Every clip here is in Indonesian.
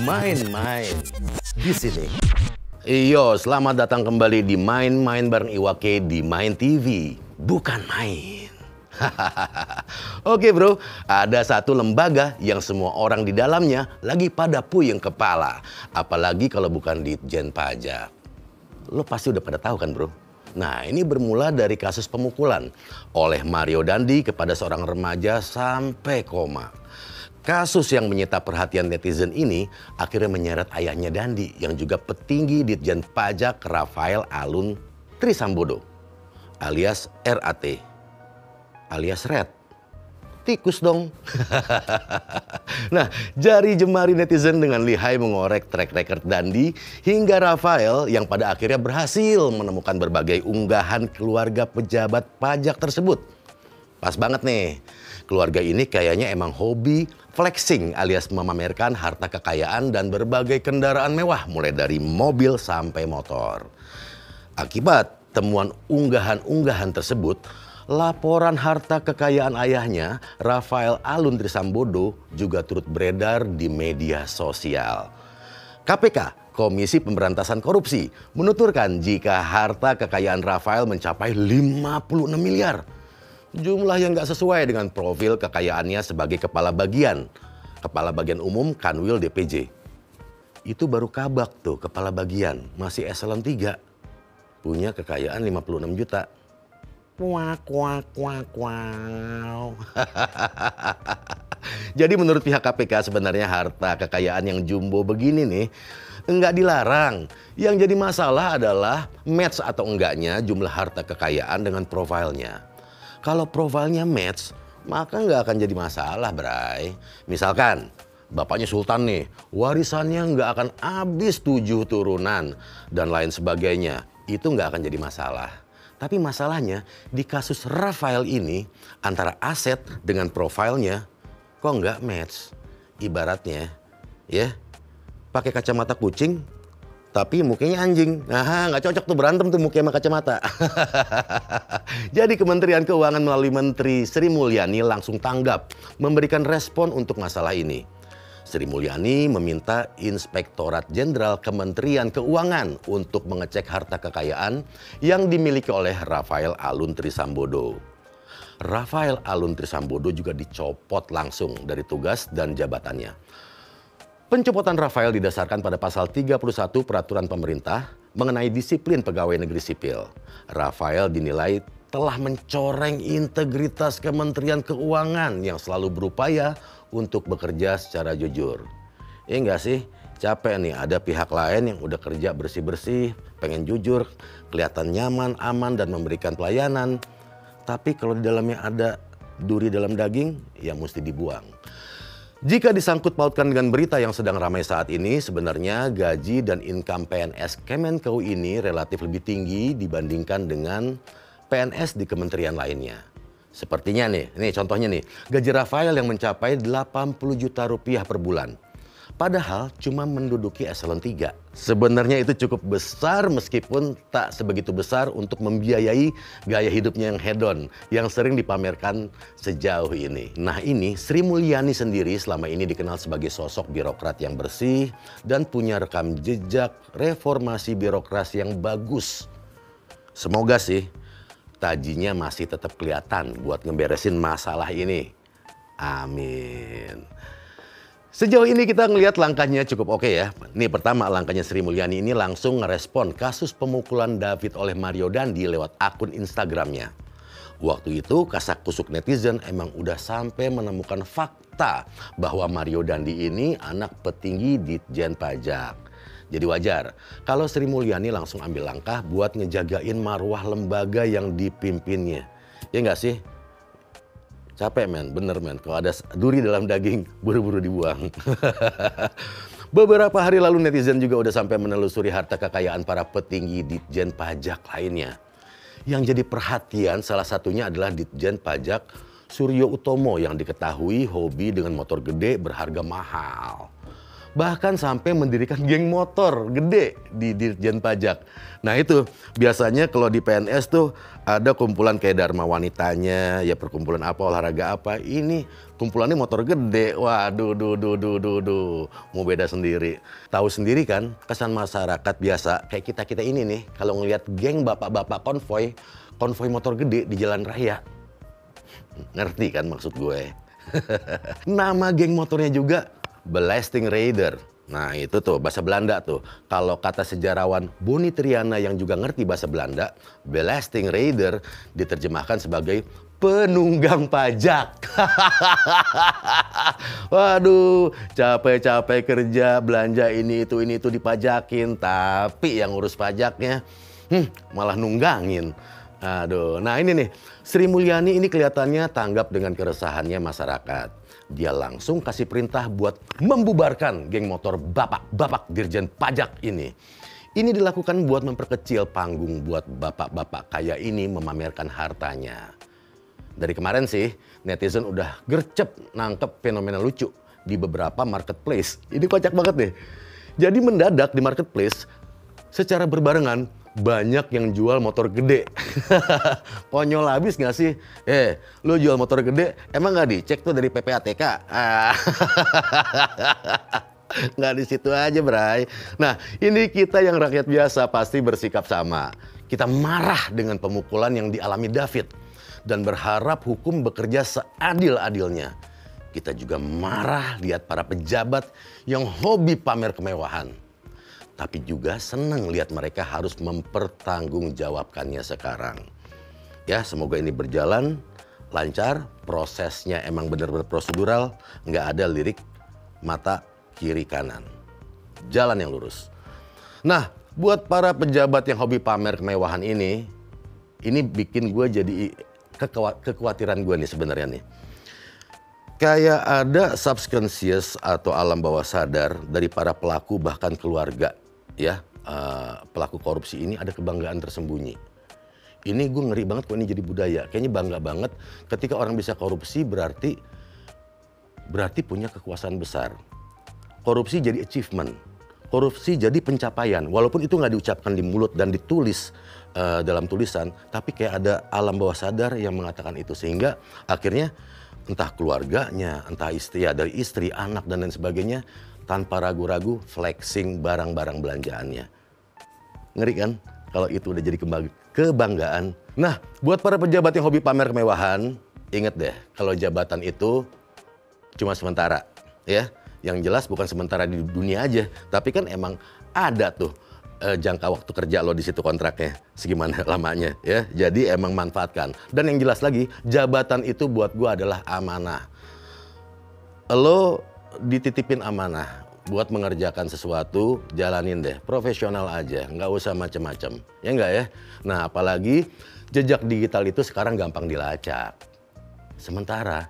main-main di sini. Iyo, selamat datang kembali di Main-Main bareng Iwake di Main TV. Bukan main. Oke bro, ada satu lembaga yang semua orang di dalamnya lagi pada puyeng kepala. Apalagi kalau bukan Ditjen Pajak. Lo pasti udah pada tahu kan bro? Nah, ini bermula dari kasus pemukulan oleh Mario Dandi kepada seorang remaja sampai koma. Kasus yang menyita perhatian netizen ini akhirnya menyeret ayahnya Dandi yang juga petinggi Ditjen Pajak Rafael Alun Trisambodo alias RAT alias Red. Tikus dong. Nah, jari jemari netizen dengan lihai mengorek track record Dandi hingga Rafael yang pada akhirnya berhasil menemukan berbagai unggahan keluarga pejabat pajak tersebut. Pas banget nih, keluarga ini kayaknya emang hobi flexing alias memamerkan harta kekayaan dan berbagai kendaraan mewah mulai dari mobil sampai motor. Akibat temuan unggahan-unggahan tersebut, laporan harta kekayaan ayahnya, Rafael Alun Trisambodo, juga turut beredar di media sosial. KPK, Komisi Pemberantasan Korupsi, menuturkan jika harta kekayaan Rafael mencapai 56 miliar. Jumlah yang nggak sesuai dengan profil kekayaannya sebagai Kepala Bagian Umum Kanwil DPJ. Itu baru kabak tuh, Kepala Bagian, masih eselon 3. Punya kekayaan 56 juta. Wow. Jadi menurut pihak KPK sebenarnya harta kekayaan yang jumbo begini nih enggak dilarang. Yang jadi masalah adalah match atau enggaknya jumlah harta kekayaan dengan profilnya. Kalau profilnya match, maka nggak akan jadi masalah, Bray. Misalkan bapaknya Sultan nih, warisannya nggak akan habis 7 turunan dan lain sebagainya. Itu nggak akan jadi masalah. Tapi masalahnya di kasus Rafael ini antara aset dengan profilnya kok nggak match. Ibaratnya ya pakai kacamata kucing tapi mukanya anjing. Nah, nggak cocok tuh, berantem tuh mukanya sama kacamata. Jadi Kementerian Keuangan melalui Menteri Sri Mulyani langsung tanggap memberikan respon untuk masalah ini. Sri Mulyani meminta Inspektorat Jenderal Kementerian Keuangan untuk mengecek harta kekayaan yang dimiliki oleh Rafael Alun Trisambodo. Rafael Alun Trisambodo juga dicopot langsung dari tugas dan jabatannya. Pencopotan Rafael didasarkan pada pasal 31 Peraturan Pemerintah mengenai disiplin pegawai negeri sipil. Rafael dinilai telah mencoreng integritas Kementerian Keuangan yang selalu berupaya untuk bekerja secara jujur. Iya nggak sih? Capek nih ada pihak lain yang udah kerja bersih-bersih, pengen jujur, kelihatan nyaman, aman, dan memberikan pelayanan. Tapi kalau di dalamnya ada duri dalam daging, ya mesti dibuang. Jika disangkut pautkan dengan berita yang sedang ramai saat ini, sebenarnya gaji dan income PNS Kemenkeu ini relatif lebih tinggi dibandingkan dengan PNS di kementerian lainnya. Sepertinya nih contohnya nih, gaji Rafael yang mencapai 80 juta rupiah per bulan. Padahal cuma menduduki eselon 3. Sebenarnya itu cukup besar meskipun tak sebegitu besar untuk membiayai gaya hidupnya yang hedon yang sering dipamerkan sejauh ini. Nah ini Sri Mulyani sendiri selama ini dikenal sebagai sosok birokrat yang bersih dan punya rekam jejak reformasi birokrasi yang bagus. Semoga sih tajinya masih tetap kelihatan buat ngeberesin masalah ini. Amin. Sejauh ini kita ngelihat langkahnya cukup oke ya. Nih pertama, langkahnya Sri Mulyani ini langsung ngerespon kasus pemukulan David oleh Mario Dandi lewat akun Instagramnya. Waktu itu kasak-kusuk netizen emang udah sampai menemukan fakta bahwa Mario Dandi ini anak petinggi Ditjen Pajak. Jadi wajar kalau Sri Mulyani langsung ambil langkah buat ngejagain marwah lembaga yang dipimpinnya. Ya nggak sih? Capek men, bener men. Kalau ada duri dalam daging, buru-buru dibuang. Beberapa hari lalu netizen juga udah sampai menelusuri harta kekayaan para petinggi Ditjen Pajak lainnya. Yang jadi perhatian salah satunya adalah Ditjen Pajak Suryo Utomo yang diketahui hobi dengan motor gede berharga mahal. Bahkan sampai mendirikan geng motor gede di Dirjen Pajak. Nah itu biasanya kalau di PNS tuh ada kumpulan kayak Dharma Wanitanya, ya perkumpulan apa, olahraga apa. Ini kumpulannya motor gede. Waduh, mau beda sendiri. Tahu sendiri kan kesan masyarakat biasa kayak kita-kita ini nih kalau ngelihat geng bapak-bapak konvoy motor gede di jalan raya. Ngerti kan maksud gue? Nama geng motornya juga Belasting Raider. Nah itu tuh bahasa Belanda tuh. Kalau kata sejarawan Boni Triana yang juga ngerti bahasa Belanda, Belasting Raider diterjemahkan sebagai penunggang pajak. Waduh, capek-capek kerja, belanja ini itu dipajakin, tapi yang ngurus pajaknya malah nunggangin. Aduh, nah ini nih, Sri Mulyani ini kelihatannya tanggap dengan keresahannya masyarakat. Dia langsung kasih perintah buat membubarkan geng motor bapak-bapak Dirjen Pajak ini. Ini dilakukan buat memperkecil panggung buat bapak-bapak kaya ini memamerkan hartanya. Dari kemarin sih, netizen udah gercep nangkep fenomena lucu di beberapa marketplace. Ini kocak banget nih. Jadi mendadak di marketplace, secara berbarengan, banyak yang jual motor gede. Konyol habis gak sih? Lu jual motor gede, emang gak dicek tuh dari PPATK? Nggak di situ aja, Bray. Nah, ini kita yang rakyat biasa pasti bersikap sama. Kita marah dengan pemukulan yang dialami David dan berharap hukum bekerja seadil-adilnya. Kita juga marah lihat para pejabat yang hobi pamer kemewahan. Tapi juga senang lihat mereka harus mempertanggungjawabkannya sekarang. Ya, semoga ini berjalan lancar, prosesnya emang benar-benar prosedural, nggak ada lirik mata kiri kanan. Jalan yang lurus. Nah, buat para pejabat yang hobi pamer kemewahan ini bikin gue jadi kekhawatiran gue nih sebenarnya nih. Kayak ada subconscious atau alam bawah sadar dari para pelaku bahkan keluarga ya, pelaku korupsi ini ada kebanggaan tersembunyi. Ini gue ngeri banget kok ini jadi budaya. Kayaknya bangga banget ketika orang bisa korupsi berarti punya kekuasaan besar. Korupsi jadi achievement. Korupsi jadi pencapaian. Walaupun itu nggak diucapkan di mulut dan ditulis dalam tulisan, tapi kayak ada alam bawah sadar yang mengatakan itu. Sehingga akhirnya entah keluarganya, entah istri, ya dari istri, anak, dan lain sebagainya, tanpa ragu-ragu flexing barang-barang belanjaannya. Ngeri kan? Kalau itu udah jadi kebanggaan. Nah, buat para pejabat yang hobi pamer kemewahan, inget deh, kalau jabatan itu cuma sementara, ya. Yang jelas bukan sementara di dunia aja, tapi kan emang ada tuh jangka waktu kerja lo di situ kontraknya segimana lamanya ya. Jadi emang manfaatkan. Dan yang jelas lagi, jabatan itu buat gua adalah amanah. Lo dititipin amanah buat mengerjakan sesuatu, jalanin deh, profesional aja, nggak usah macem-macem, ya nggak ya? Nah apalagi jejak digital itu sekarang gampang dilacak. Sementara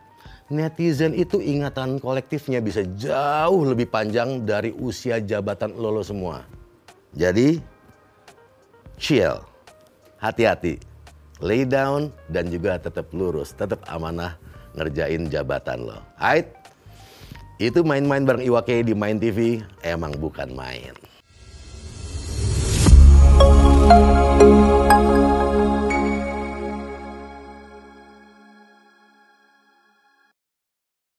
netizen itu ingatan kolektifnya bisa jauh lebih panjang dari usia jabatan lo semua. Jadi, chill, hati-hati, lay down, dan juga tetap lurus, tetap amanah ngerjain jabatan lo. Itu main-main bareng Iwa K di Main TV emang bukan main.